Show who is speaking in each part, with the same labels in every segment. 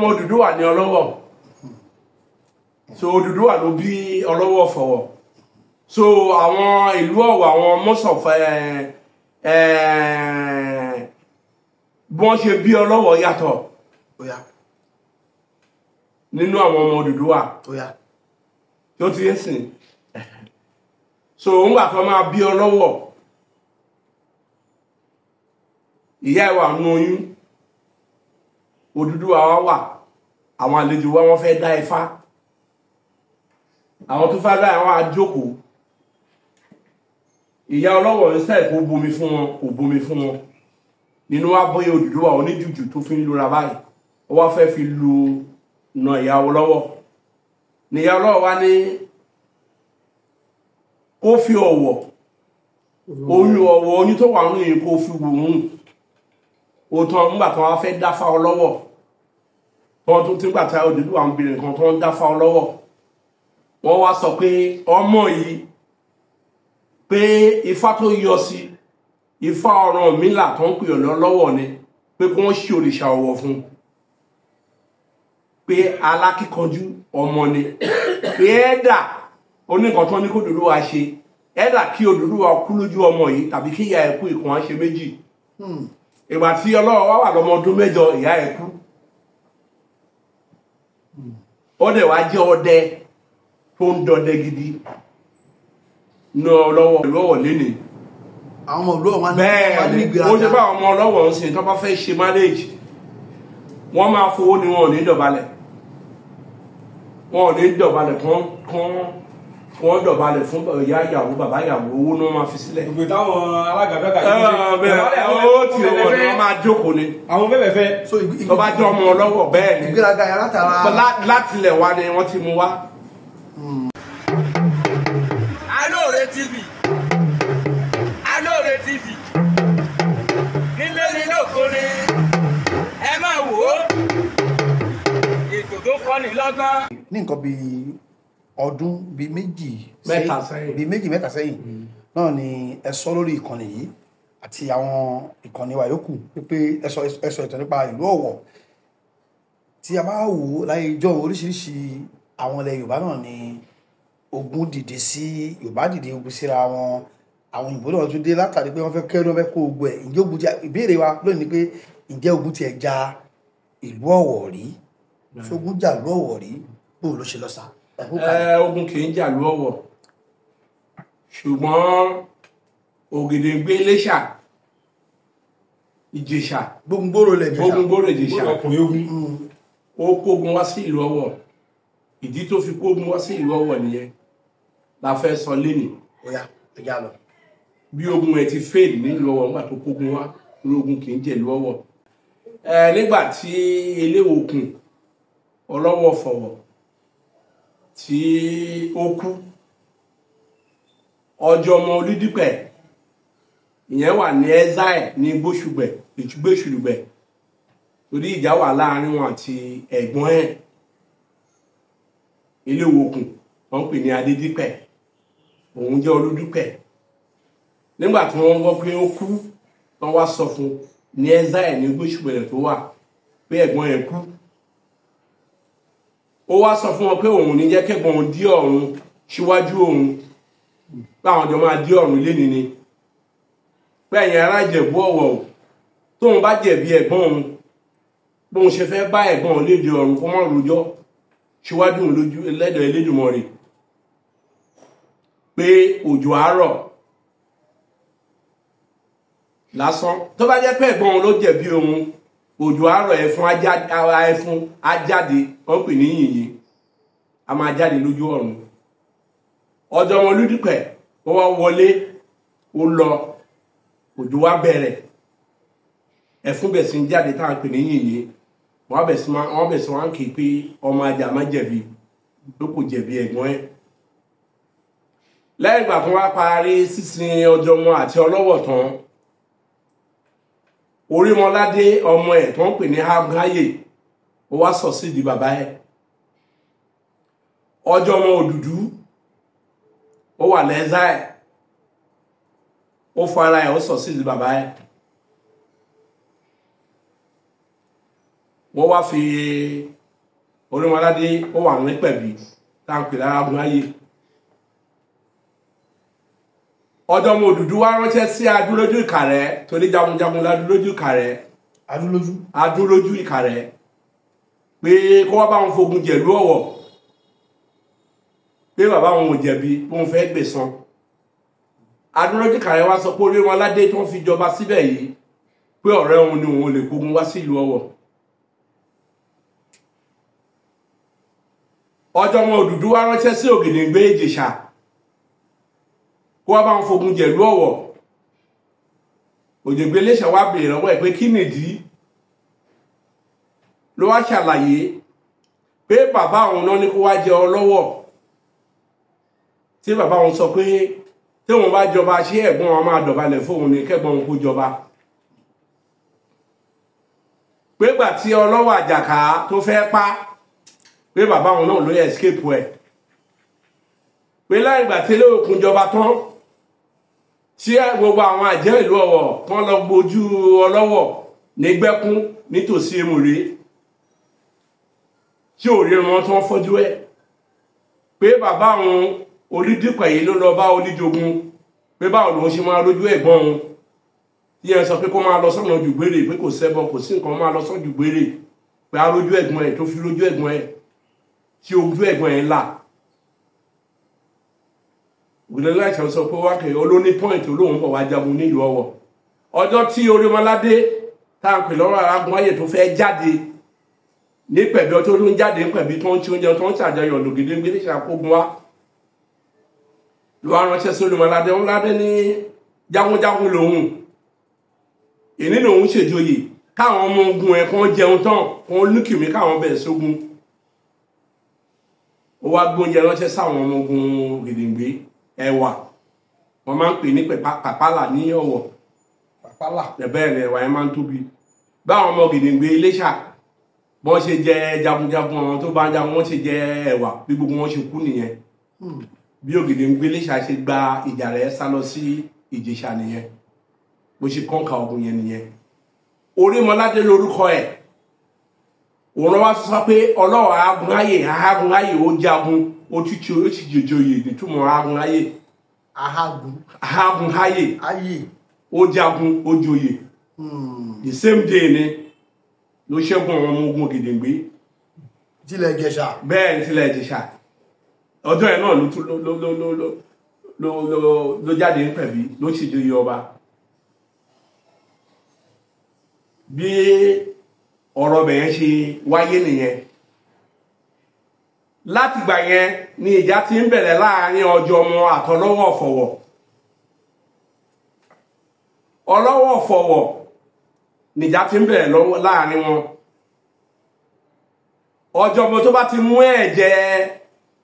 Speaker 1: ọmọ Odùduwà ní Ọlọ́wọ̀ so Odùduwà ló bí Ọlọ́wọ̀ fọ̀wọ̀ so àwọn ìlú Ọ̀wọ̀ àwọn most of bọ́n ṣe bí Ọlọ́wọ̀ yàtọ̀ nínú àwọn ọmọ Odùduwà tí ó ti ń sìn so ńgbà tó máa bí Ọlọ́wọ̀ ìyá ẹ̀ wà nínú oyún Odùduwà wà àwọn àlejò wa wọ́n fẹ́ dá Ifá àwọn tó fẹ́ dá àwọn àjókòó ìyá Ọlọ́wọ̀ ìṣẹ́ kò bomi fún wọn kò bomi fún wọn nínú wa bóyá Odùduwà oníjùjù tó fi ń lura báyìí ó wá fẹ́ fi lu na ìyá Ọlọ́wọ̀ ní ìyá Ọlọ́wọ̀ wá ní kó fi ọ̀wọ̀ oyún ọ̀wọ̀ oní tó wà nínú yìí kó fi wù ú òtún nígbà tí wọ́n fẹ́ dáfá Ọlọ́wọ̀ wọ́n tún tí nígbà tí Odùduwà ń bèrè nǹkan tó ń dáfá Ọlọ́wọ̀ wọ́n wá sọ pé ọmọ yìí pé Ifá tó yọ sí Ifá Ọ̀rànmìlà tó ń pè Ọlọ́wọ̀ ni pé kí wọ́n ṣe òrìṣà Ọ̀wọ̀ fún pé alákíkanjú ọmọ ni pé ẹ̀dà oníkan tó ní kó Odùduwà ṣe ẹ̀dà kí Odùduwà kú lójú ọmọ yìí tàbí kí ìyá ẹ̀ kú ìkan á ṣe méjì ìgbà tí Ọlọ́wọ̀ wà lọ́mọ ọdún 8 ìyá ẹ̀ kú ó dẹ̀ wá jẹ́ ọdẹ tó ń dọdẹ gidi ní Ọlọ́wọ̀ ìlú Ọ̀wọ̀ lénìí
Speaker 2: àwọn ọmọ ìlú Ọ̀wọ̀
Speaker 1: bẹ́ẹ̀ ni ó ṣe bá àwọn ọmọ Ọlọ́wọ̀ ń sìn tó bá fẹ́ ṣe marriage wọ́n máa fowó ni wọn ò ní dọ̀bálẹ̀ wọn ò ní dọ̀bálẹ̀ wọ́n dọ̀bálẹ̀ fún ìyá ìyàwó bàbá ìyàwó owó ní wọ́n máa fi sílẹ̀.
Speaker 3: Gbogbo táwọn alágàbẹ́gà
Speaker 1: ó ti wọ́n máa jókòó ni.
Speaker 3: Àwọn bẹ́bẹ̀ fẹ́.
Speaker 1: Tó bá jọ ọmọ Ọlọ́wọ̀ bẹ́ẹ̀ ni.
Speaker 2: Ìgbéraga yàrá tara.
Speaker 1: Láti ilẹ̀ wa ni wọ́n ti mú wá.
Speaker 4: Alore TV. Alore TV. Nílé nílé òkúni. Ẹ máa wò ó. Ètò tó kọ́ni lọ́gbọ́n.
Speaker 2: Ní nǹkan bíi ọdún bíi
Speaker 1: mẹ́ta sẹ́yìn
Speaker 2: náà ni ẹ sọ lórí ìkànnì yìí àti àwọn ìkànnì wa yòókù pé ẹ sọ ìtàn nípa ìlú Ọ̀wọ̀ tí a bá wò láyé ìjọ oríṣiríṣi àwọn ilẹ̀ Yorùbá náà ni ogun dìde sí Yorùbá dìde ogun síra wọn àwọn òyìnbó náà tún dé látàrí pé wọ́n fẹ́ kẹ́rù wọ́n fẹ́ kó ogun ẹ̀ ǹjẹ́ ogun ti ìbéèrè wa lónìí ni pé ǹjẹ́ ogun ti ẹ̀ ja ìlú Ọ̀wọ̀ rí ṣógun jà ìlú Ọ̀wọ̀ rí bóun ló ṣe lọ sá.
Speaker 1: Ogun kì í jà ìlú Ọ̀wọ̀ ṣùgbọ́n Ògèdèngbé Iléṣà Ìjẹ̀ṣà
Speaker 2: Gbógungbòrò
Speaker 1: Ìjẹ̀ṣà ó kógun wá sí ìlú Ọ̀wọ̀ ìdí tó fi kógun wá sí ìlú Ọ̀wọ̀ nìyẹn la fẹ́ sọ lénìí bí ogun ẹ̀ ti fail nílùú Ọ̀wọ̀ nígbà tó kógun wá ní ogun kì í jẹ́ ìlú Ọ̀wọ̀ nígbà tí Eléwòkun Ọlọ́wọ̀ fọ̀wọ̀ tí ó kú ọjọ́ ọmọ Olúdípẹ̀ ìyẹn wà ní exile ní Gbóṣùgbẹ̀ torí ìjà wà láàrin wọn àti ẹ̀gbọ́n ẹ̀ Eléwòkun wọ́n pè ní Adédípẹ̀ òun jẹ́ Olúdípẹ̀ nígbà tí wọ́n gbọ́ pé ó kú wọ́n wá sọ fún ní exile ní Gbóṣùgbẹ̀ tó wà pé ẹ̀gbọ́n ẹ̀ kú ó wá sọ fún wọn pé òun ní jẹ́ kẹ́gbọ́n òun dí ọ̀run síwájú òun láwọn jọ máa dí ọ̀run lénìí ni pé ẹ̀yin ará Ìjẹ̀bú Ọ̀wọ̀ tóun bá jẹ̀bi ẹ̀gbọ́n òun bóun ṣe fẹ́ bá ẹ̀gbọ́n òun léde ọ̀run kó má rojọ́ síwájú òun lójú lẹ́dọ̀ Elédùmarè pé òjò àárọ̀ lásán tó bá jẹ́ pé ẹ̀gbọ́n òun ló jẹ̀bi òun òjò àárọ̀ ẹ̀fún ajáde wọ́n pè ní yìnyín a máa jáde lójú ọ̀run ọjọ́ wọn Olúdípẹ̀ ó wá wọlé ó lọ òjò wá bẹ̀rẹ̀ ẹ̀fún bẹ̀ sí jáde táwọn pè ní yìnyín wọ́n bẹ̀ sí wọn kì í pé ọmọ ajá má jẹ̀bi ló kò jẹ̀bi ẹ̀gbọ́n ẹ̀ lẹ́yìn ìgbà tó wá parí sísin ọjọ́ wọn àti Ọlọ́wọ̀ tán Orímọládé ọmọ ẹ̀ tó ń pè ní Àgáyè ó wá sọ sí di bàbá ẹ̀ ọjọ́ ọmọ Òdùdú ó wà lẹ́zà ẹ̀ ó fara ẹ̀ ó sọ sí di bàbá ẹ̀ wọ́n wá fi Orímọládé ó wà ní pẹ̀bí táǹpì lárágún ayé ọjọ́ ọmọ Odùduwà ránṣẹ́ sí Adúlójú Ìkàrẹ́ torí jagunjagun ládúlójú Ìkàrẹ́ Adúlójú Ìkàrẹ́ pé kó wá bá wọn fogun jẹ̀lú Ọ̀wọ̀ pé bàbá wọn ò jẹ̀bi wọn fẹ́ gbẹ̀san Adúlójú Ìkàrẹ́ wá sọ pé Orímọládé tó ń fi jọba síbẹ̀ yìí pé ọ̀rẹ́ òun ni òun lè kógun wá sí ìlú Ọ̀wọ̀ ọjọ́ ọmọ Odùduwà ránṣẹ́ sí Ògèdèngbé Ìjẹ̀ṣà kó wá bá wọn fogun jẹ̀lú Ọ̀wọ̀ Òjògbé Iléṣà wá bèèrè lọ́wọ́ ẹ̀ pé kí nìdí ló wá ṣàlàyé pé bàbá òun náà ní kó wá jẹ Ọlọ́wọ̀ tí bàbá òun sọ pé tí wọ́n bá jọba ṣé ẹ̀gbọ́n wọn máa dọ̀bálẹ̀ fóun ní kẹ́gbọ́n òun kó jọba pé gbà tí Ọlọ́wọ̀ Àjàká tó fẹ́ pa pé bàbá òun náà ló escape ẹ̀ pé láì gbà tí Olóòkun jọba tán tí gbogbo àwọn àjẹ́ ìlú Ọ̀wọ̀ kan lọ gbójú Ọlọ́wọ̀ ní Gbẹ́kún nítòsí Èmùrè tí ò rí wọn tán fọ́jú ẹ̀ pé bàbá òun Olídìpẹ̀ yìí ló lọ bá Olíjogun pé báwo lòun ṣe máa rójú ẹ̀gbọ́n òun tí ẹ sọ pé kó máa lọ sọ́nà Jùgbérè pé kò ṣẹbọ kò sí nǹkan máa lọ sọ́nà Jùgbérè pé á rójú ẹ̀gbọ́n ẹ̀ tó fi rójú ẹ̀gbọ́n ẹ̀ tí ojú ẹ̀gbọ́n ẹ̀ là Ògèdèngbé Ìjẹ̀ṣà sọ pé wákẹ́ olóní pọ́ìntì olóhùn bọ̀ wá jagun nílùú Ọ̀wọ̀ ọjọ́ tí Orímọládé táǹpì lọ́rọ̀ Arágún ayé tó fẹ́ jáde ní pẹ̀bí ọjọ́ tó ń jáde ní pẹ̀bí tó ń tí oúnjẹ tó ń ṣàjọyọ̀ l'Ògèdèngbé Ìjẹ̀ṣà kógun wá ló wá ránṣẹ́ sí Orímọládé Orímọládé ní jagunjagun lòun èní lòun ṣèjòyè káwọn ọmọ ogun ẹ̀ kan jẹun tán kan olúkìmí káwọn bẹ̀rẹ̀ sógun ó wá gbóúnjẹ ránṣẹ́ sáwọn ọmọ ogun Ògèdèngbé ẹ̀wà wọ́n máa ń pè ní pàpálà ní Ọ̀wọ̀ bẹ́ẹ̀ ni ẹ̀wà yẹn máa ń tóbi báwọn ọmọ Ògèdèngbé Iléṣà bọ́n ṣe jẹ jagunjagun àwọn tó bá ń jagun wọ́n ṣe jẹ ẹ̀wà bí gbogbo wọn ṣe kú nìyẹn bí Ògèdèngbé Iléṣà ṣe gba ìjà rẹ̀ sá lọ sí Ìjẹ̀ṣà nìyẹn bó ṣe kọ́ńkà ogun yẹn nìyẹn Orímọládé lórúkọ ẹ̀ òun wá sọ pé Ọlọ́wọ̀ Ahágúnráyè ó jagun ó ti jòjòyè nítumọ̀ Ahágúnráyè Ahágúnráyè ó jagun ó joyè the same day ni ló ṣẹ́gun àwọn ọmọ ogun Ògèdèngbé
Speaker 2: tilẹ̀ Ìjẹ̀ṣà
Speaker 1: bẹ́ẹ̀ ní tilẹ̀ Ìjẹ̀ṣà ọjọ́ ẹ̀ náà ló jáde ń pẹ̀bí ló sì joyè ọba bí ọ̀rọ̀ bẹ̀yẹn ṣe wáyé nìyẹn láti gbà yẹn ni ìjà ti ń bẹ̀rẹ̀ láàrin ọjọ́ ọmọ àtọlọ́wọ̀ Ọ̀fọ̀wọ̀ Ọlọ́wọ̀ Ọ̀fọ̀wọ̀ nìjà ti ń bẹ̀rẹ̀ láàrin wọn ọjọ́ ọmọ tó bá ti mú ẹ̀jẹ̀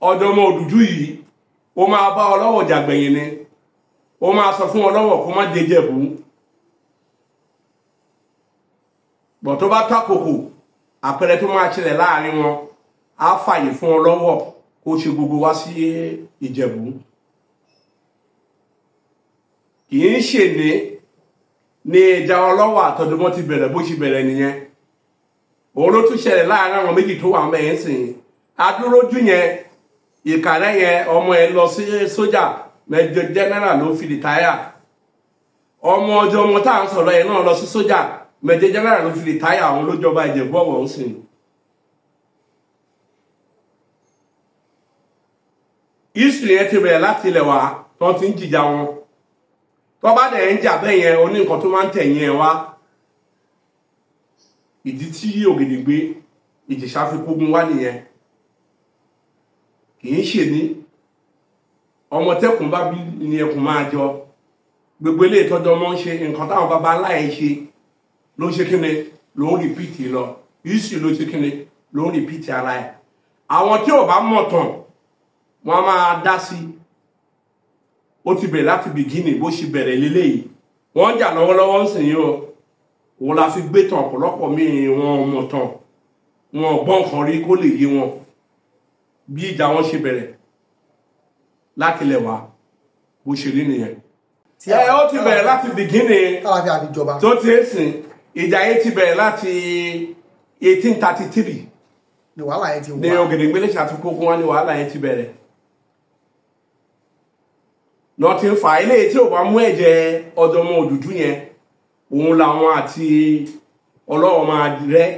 Speaker 1: ọjọ́ ọmọ Òdùdú yìí ó máa bá Ọlọ́wọ̀ jàgbẹ̀yìn ni ó máa sọ fún Ọlọ́wọ̀ kó má dé Jẹ̀bú bọ̀ tó bá tàkòkò àpẹẹrẹ tó máa ṣẹlẹ̀ láàrin wọn á fàyè fún Ọlọ́wọ̀ kó ṣe gbogbo wá sí Ìjẹ̀bú kì í ṣe ní ìjà Ọlọ́wọ̀ àtọ̀dúnmọ́ ti bẹ̀rẹ̀ bó ṣe bẹ̀rẹ̀ nìyẹn òun ló tún ṣẹlẹ̀ láàrin àwọn méjì tó wà mẹ́yìn sìn Adúrójú yẹn Ìkàrẹ́ yẹn ọmọ ẹ̀ lọ sí sójà Major General ló fi rìtáyà ọmọ ọjọ́ ọmọ tá à ń sọ̀rọ̀ yẹn náà lọ sí sójà Major General ló fi rìtáyà àwọn olójọba Ìjẹ̀bú Ọ̀wọ̀ ń sìn history yẹn ti bẹ̀rẹ̀ láti ilẹ̀ wá tó ti ń jìjà wọn tó bá dẹ̀ ń jà bẹ́ẹ̀ yẹn oní nǹkan tó máa ń tẹ̀yìn ẹ̀ wá ìdí tí Ògèdèngbé Ìjẹ̀ṣà fi kógun wá nìyẹn kì í ṣe ní ọmọ tẹ́kùn bá bí ní ẹkùn máa jọ gbogbo ilé ìtọ́jú ọmọ ń ṣe nǹkan táwọn bàbá ńlá ẹ̀ ṣe ló ń ṣe kíni ló ń rìpíìtì lọ history ló ṣe kíni ló ń rìpíìtì ara ẹ̀ àwọn tí ò bá mọ̀ tán wọ́n máa dá sí ó ti bẹ̀rẹ̀ láti bìgínì bó ṣe bẹ̀rẹ̀ lélẹ́yìí wọ́n jà lọ́wọ́lọ́wọ́ ń sìn yín o òun la fi gbé tàn ọ̀pọ̀lọpọ̀ míì wọn mọ̀ tán wọn gbọ́n nǹkan rí kó lè yé wọn bí ìjà wọn ṣe bẹ̀rẹ̀ láti lẹ̀ wá bó ṣe rí nìyẹn ó ti bẹ̀rẹ̀ láti bìgínì tó ti ń sìn ìjà yìí ti bẹ̀rẹ̀ láti 1833
Speaker 2: ni wàhálà yẹn ti
Speaker 1: ní
Speaker 2: wà.
Speaker 1: Ògèdèngbélé ṣàtúnkógun wá ní wàhálà yẹn ti bẹ̀rẹ̀ náà ti ń fa ilé tí ò bá mú ẹ̀jẹ̀ ọ̀dọ́mọ Òdùdú yẹn òun làwọn àti Ọlọ́run máa rẹ́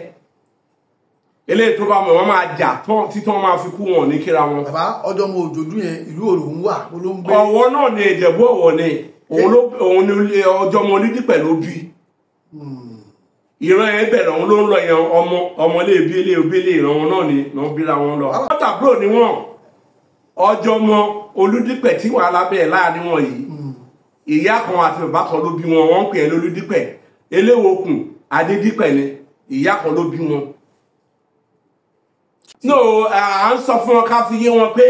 Speaker 1: eléyìí tó bá mọ̀ wọ́n máa jà títọ́ máa fi kú wọn ní kíra wọn.
Speaker 2: bàbá ọ̀dọ́mọ Òdùdú yẹn ìlú òòrùn wà ló ń gbé.
Speaker 1: Ọ̀wọ̀ náà ni Ìjẹ̀bú Ọ̀wọ̀ ni òun ni ọjọ́mọ Onídìpẹ̀ ló bí ìran yẹn bẹ̀rẹ̀ òun ló ń lọ yẹn ọmọléèbí eléèbí ìran wọn náà ni wọ́n bíra wọn lọ. àwọn tàbúrò ni wọ́n ọjọ́mọ Olúdìpẹ̀ tí wàhálà bẹ̀rẹ̀ láàrin wọn yìí ìyá kan àti bàbá kan ló bí wọn wọ́n ń pè é lólúdìpẹ̀ Eléwòkun Adédìpẹ̀ ni ìyá kan ló bí wọn. no à ń sọ fún wọn ká fi yé wọn pé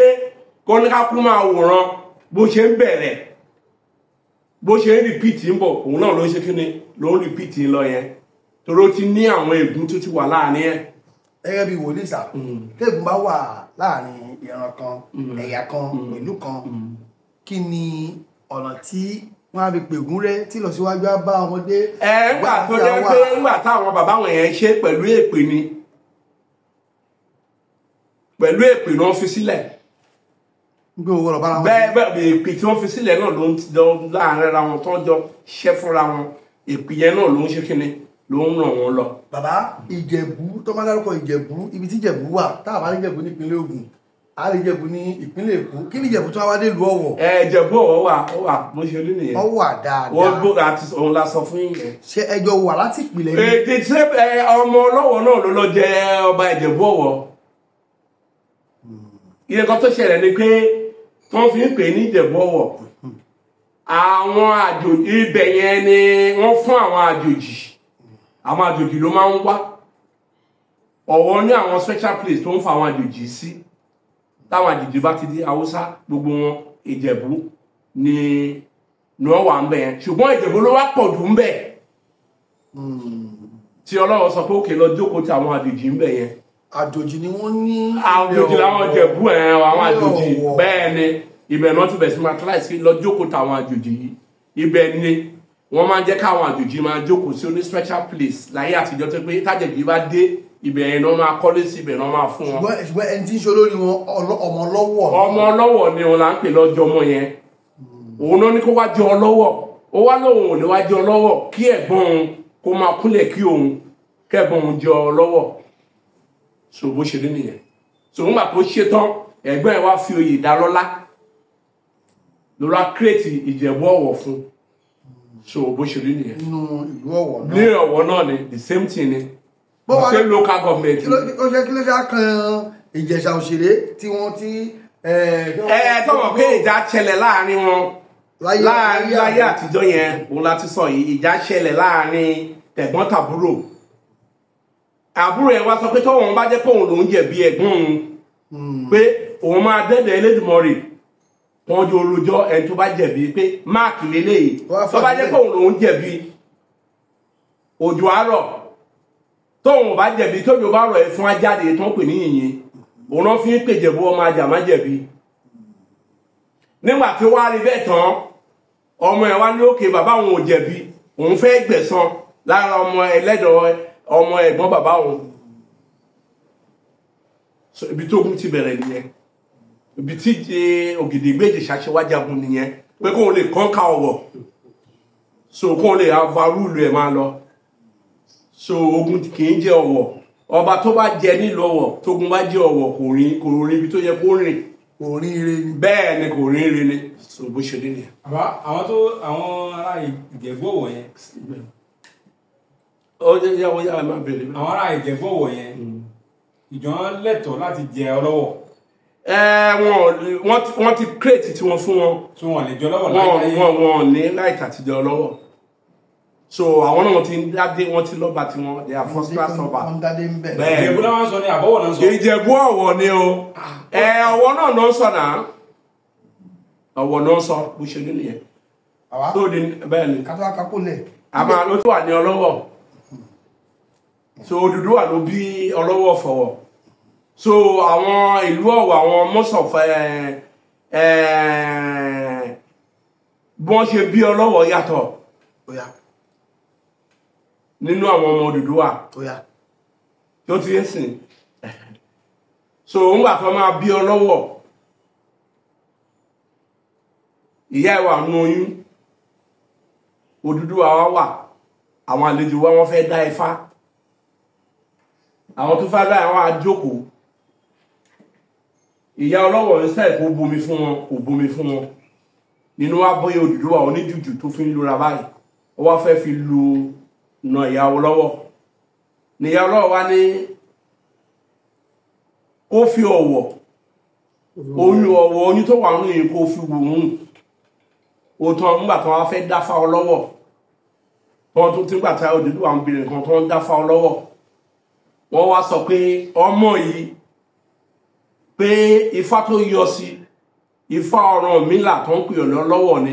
Speaker 1: kó ní ká kú máa wòran bó ṣe ń bẹ̀rẹ̀ bó ṣe ń rìpíìtì ń bọ̀ òun náà ló ń ṣe kí ni ló ń rìpíìtì lọ yẹn torí ó ti ní àwọn ègún tó ti wà láàrin ẹ̀.
Speaker 2: gẹ́gẹ́ bí wòlíì sà tẹ́gùn bá wà láàrin ìran kan ẹ̀yà kan ìlú kan kí ni ọ̀nà tí wọ́n á fi pègún rẹ́ tí ìlọsíwájú á bá ọmọdé.
Speaker 1: ńgbà tó jẹ́ pé ńgbà táwọn bàbá wọn yẹn ṣe pẹ̀lú èpè ni pẹ̀lú èpè ni wọ́n fi sílẹ̀.
Speaker 2: gbé owó ọ̀rọ̀ bára wọn.
Speaker 1: bẹ́ẹ̀ èpè tí wọ́n fi sílẹ̀ náà ló ń lọ láàrin ara wọn tó ń jọ ṣẹ́ fúnra wọn èpè yẹn náà ló ń ṣe kíni ló ń ràn wọ́n lọ.
Speaker 2: bàbá Ìjẹ̀bú tó máa dárúkọ Ìjẹ̀bú ibi tí Ìjẹ̀bú wà tá a bá ní Ìjẹ̀bú ní ìpínlẹ̀ Ògùn a lè Ìjẹ̀bú ní ìpínlẹ̀ Èkó kí ni Ìjẹ̀bú tó wá dé ìlú Ọ̀wọ̀.
Speaker 1: Ìjẹ̀bú Ọ̀wọ̀ wà mo ṣe rí nìyẹn.
Speaker 2: ó wà dáadáa.
Speaker 1: wọ́n gbó àti òun la sọ fún yín.
Speaker 2: ṣé ẹjọ́ wà láti ìpìlẹ̀ yìí.
Speaker 1: èdè tí ọmọ Ọlọ́wọ̀ náà ló lọ jẹ ọba Ìjẹ̀bú Ọ̀wọ̀. iye kan tó ṣẹlẹ̀ ni pé wọ́n fi ń pè ní Ìjẹ̀bú Ọ̀wọ̀ àwọn àjòjì ibẹ̀ yẹn ni wọ́n fún àwọn àjòjì ló máa ń wá Ọ̀wọ̀ ní àwọn special place tó ń fa àwọn àjòjì sí táwọn àjòjì bá ti di Haúsá gbogbo wọn Ìjẹ̀bú ni wọ́n wà ń bẹ̀ yẹn ṣùgbọ́n Ìjẹ̀bú ló wá pọ̀ jù ń bẹ̀ tí Ọlọ́run sọ pé òkè lọ jókòó tí àwọn àjòjì ń bẹ̀ yẹn.
Speaker 2: àjòjì ni wọ́n ní.
Speaker 1: àjòjì làwọn Ìjẹ̀bú àwọn àjòjì bẹ́ẹ̀ ni ibẹ̀ náà ti bẹ̀ sí máa kíláìsì lọ jókòó táwọn àjòjì yìí ibẹ̀ ni wọ́n máa ń jẹ́ káwọn àjòjì máa jókòó sí oní special place láyé àtijọ́ tó pé tájẹ̀jì bá dé ibẹ̀ yẹn náà máa kọ́lé sí ibẹ̀ náà máa fún wọn.
Speaker 2: ṣùgbọ́n ẹni tí ń ṣe olórí wọn ọmọ Ọlọ́wọ̀.
Speaker 1: ọmọ Ọlọ́wọ̀ ni wọn là ń pè lọ́jọ́ ọmọ yẹn òun náà ní kó wá jẹ Ọlọ́wọ̀ ó wá lóun ò ní wá jẹ Ọlọ́wọ̀ kí ẹ̀gbọ́n òun kó máa kúnlẹ̀ kí òun kẹ́gbọ́n òun jẹ Ọlọ́wọ̀ so bó ṣe rí nìyẹn so nígbà tó ṣe tán ẹ̀gbọ́n ẹ̀ wá fi oyè ìdálọ́lá lóra kírètì Ìjẹ̀bú Ọ̀wọ̀ fún so bó ṣe rí nìyẹn.
Speaker 2: nínú ìlú Ọ̀wọ̀ náà.
Speaker 1: ní Ọ̀wọ̀ náà ni the same thing ni the same local government.
Speaker 2: ó ṣe kí ló ṣe kan Ìjẹ̀ṣà òṣèré tí wọ́n ti.
Speaker 1: tọmọ pé ìjà ṣẹlẹ̀ láàrin wọn láyé àtijọ́ yẹn òun láti sọ yìí ìjà ṣẹlẹ̀ láàrin tẹ̀gbọ́n tàbúrò àbúrò yẹn wá sọ pé tọ́wọ́n bá jẹ́ pé òun lòún jẹ̀bi ẹ̀gbọ́n òun pé òun máa dẹ́dẹ̀ Elédùmarè wọn jọ olùjọ ẹni tó bá jẹ̀bi pé máàkì lélẹ́yìí tó bá jẹ́ pé òun lòún jẹ̀bi òjò àárọ̀ tóun bá jẹ̀bi tójò bá rọ̀ ẹ̀ fún ajáde tó ń pè ní yìnyín òun náà fi ń pè Jẹ̀bú ọmọ ajá má jẹ̀bi nígbà tí wàá rí bẹ́ẹ̀ tán ọmọ ẹ̀ wá ní òkè bàbá òun ò jẹ̀bi òun fẹ́ gbẹ̀san lára ọmọ ẹlẹ́dọ̀ ọmọ ẹ̀gbọ́n bàbá òun ibi tó ogun ti bẹ̀rẹ̀ nìyẹn ibi tí Ògèdèngbé Ìjẹ̀ṣà ṣe wá jagun nìyẹn pé kóun lè kọ́ńkà Ọ̀wọ̀ so kóun lè avarúlù ẹ̀ máa lọ so ogun kì í jẹ́ Ọ̀wọ̀ ọba tó bá jẹ nílùú Ọ̀wọ̀ tógun bá jẹ́ Ọ̀wọ̀ kò rìn ibi tó yẹ kó rìn
Speaker 2: kò rìn ire ni.
Speaker 1: bẹ́ẹ̀ ni kò rìn ire ni so bó ṣe nìyẹn.
Speaker 3: àbá àwọn ará Ìjẹ̀bú Ọ̀wọ̀ yẹn.
Speaker 1: ó yẹ wọ́n yára máa bèrè.
Speaker 3: àwọn ará Ìjẹ̀bú Ọ̀wọ̀ yẹn ìjọ lẹ́tọ̀ọ́ láti jẹ Ọlọ́wọ̀.
Speaker 1: wọ́n ti crate tí wọ́n fún wọn.
Speaker 3: tí wọ́n lè jẹ Ọlọ́wọ̀ láì
Speaker 1: wọ́n ní láì tàtijọ́ Ọlọ́wọ̀ so àwọn náà ti ń dádé wọ́n ti lọ́ba tí wọ́n they are first class ọba.
Speaker 2: bẹ́ẹ̀
Speaker 3: Ìjẹ̀bú náà wọ́n sọ ní àbọ̀wọ̀ náà sọ.
Speaker 1: Ìjẹ̀bú Ọ̀wọ̀ ni o Ọ̀wọ̀ náà ló ń sọ náà Ọ̀wọ̀ náà ń sọ bó ṣe ní nìyẹn. tó di bẹ́ẹ̀ ni
Speaker 2: kátó akápò lẹ̀.
Speaker 1: a máa ló tó wà ní Ọlọ́wọ̀ so Odùduwà ló bí Ọlọ́wọ̀ fọ̀wọ̀ so àwọn ìlú Ọ̀wọ̀ àwọn mọ́sọ̀fẹ́ bí wọ́n ṣe bí Ọlọ́wọ̀ yàtọ̀ nínú àwọn ọmọ Odùduwà tí ó ti ń sìn so ńgbà tó máa bí Ọlọ́wọ̀ ìyá ẹ̀ wà nínú oyún Odùduwà wa wà àwọn àlejò wa wọ́n fẹ́ dá Ifá àwọn tó fẹ́ dá àwọn àjókòó ìyá Ọlọ́wọ̀ ìṣẹ́ kò bomi fún wọn kò bomi fún wọn nínú wa bóyá Odùduwà oníjùjù tó fi ń lura báyìí ó wá fẹ́ fi lu na ìyá Ọlọ́wọ̀ ní ìyá Ọlọ́wọ̀ wá ní kó fi ọ̀wọ̀ oyún tó wà nínú yìí kó fi wù ú òtún nígbà tó wá fẹ́ dáfá Ọlọ́wọ̀ tó tún tí nígbà tí Odùduwà ń bèrè nǹkan tó ń dáfá Ọlọ́wọ̀ wọ́n wá sọ pé ọmọ yìí pé ifá tó yọ sí ifá Ọ̀rànmìlà tó ń pè Ọlọ́wọ̀ ni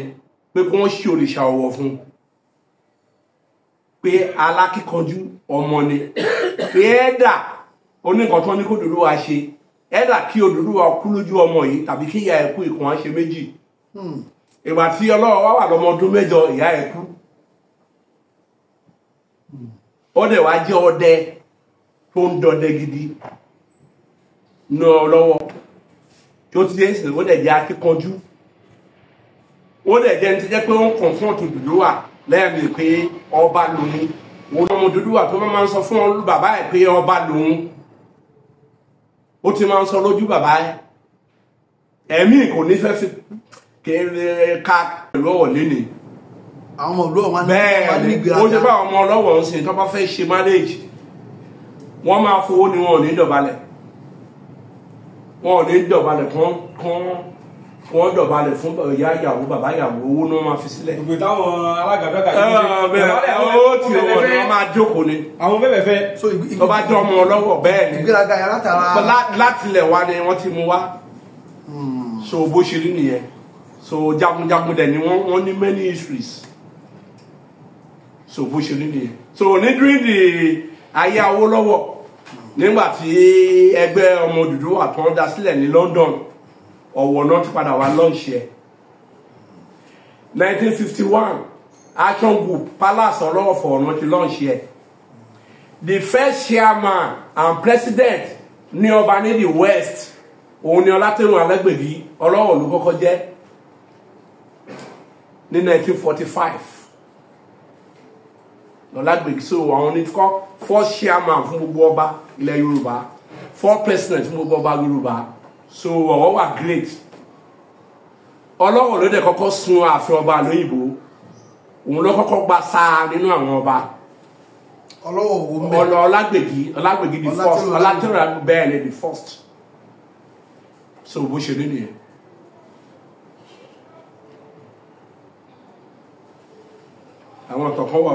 Speaker 1: pé kí wọ́n ṣe òrìṣà Ọ̀wọ̀ fún pé alákíkanjú ọmọ ni pé ẹ̀dà oníkan tó ní kó Odùduwà ṣe ẹ̀dà kí Odùduwà kú lójú ọmọ yìí tàbí kí ìyá ẹ̀ kú ìkan á ṣe méjì ìgbà tí Ọlọ́wọ̀ wá wà lọ́mọ ọdún 8 ìyá ẹ̀ kú ó dẹ̀ wá jẹ́ ọdẹ tó ń dọdẹ gidi ní Ọlọ́wọ̀ tí ó ti dé ìsìn ó dẹ̀ jẹ́ akíkanjú ó dẹ̀ jẹ́ ní ti jẹ́ pé ó ń confront Odùduwà lẹ́ẹ̀mí pé ọba lòun òun ọmọ Odùduwà tó máa ń sọ fún bàbá ẹ̀ pé ọba lòun ó ti máa ń sọ lójú bàbá ẹ̀ ẹ̀mí kò ní fẹ́ fi kéré ká pẹ̀lú Ọ̀wọ̀ lénìí
Speaker 2: àwọn ọmọ ìlú ọ̀wọ́n
Speaker 1: bẹ́ẹ̀ ni ó ṣe bá ọmọ Ọlọ́wọ̀ ń sìn tó bá fẹ́ ṣe marriage wọ́n máa fowó ni wọn ò ní dọ̀bálẹ̀ wọn ò ní dọ̀bálẹ̀ kán dọ̀bálẹ̀ fún ìyá ìyàwó bàbá ìyàwó owó ni wọ́n máa fi sílẹ̀.
Speaker 3: gbogbo táwọn alágàdọ́gà
Speaker 1: ó ti wọ̀ ni wọ́n máa jókòó ni
Speaker 3: àwọn bẹ́ẹ̀ fẹ́
Speaker 1: tó bá jẹ́ ọmọ Ọlọ́wọ̀ bẹ́ẹ̀ ni
Speaker 2: ìgbéraga yàrá tààrà
Speaker 1: látilẹ̀ wá ni wọ́n ti mú wá so bó ṣe rí nìyẹn so jagunjagun dẹ̀ ni wọ́n ní many histories so bó ṣe rí nìyẹn so ní during the ayé Awólọ́wọ̀ nígbà tí ẹgbẹ́ ọmọ Odùduwà tó ń dá sílẹ̀ ní London Ọ̀wọ̀ náà ti padà wá lọ́ọ̀ṣì ẹ̀ 1951 Action Group Palace Ọlọ́wọ̀fọ̀ ọ̀nà ti lọ́ọ̀ṣì ẹ̀ the first chairman and president ní ọba ní the West òun ni Ọlátẹ̀rùn Alẹ́gbẹ̀dì Ọlọ́wọ̀ ló kọ́kọ́ jẹ́ ní 1945 Ọlágbèdì so àwọn ní kọ́ first chairman fún gbogbo ọba ilẹ̀ Yorùbá first president fún gbogbo ọba Yorùbá so Ọ̀wọ̀ wà great Ọlọ́wọ̀ ló dẹ̀ kọ́kọ́ sun ààfin ọba lóyìnbó òun ló kọ́kọ́ gba sáà nínú àwọn ọba
Speaker 2: Ọlọ́wọ̀ wo mẹ́
Speaker 1: Ọlágbèdì the first Ọlátẹ̀rùn bẹ́ẹ̀ ni the first so bó ṣe rí nìyẹn. àwọn tọ̀kan wà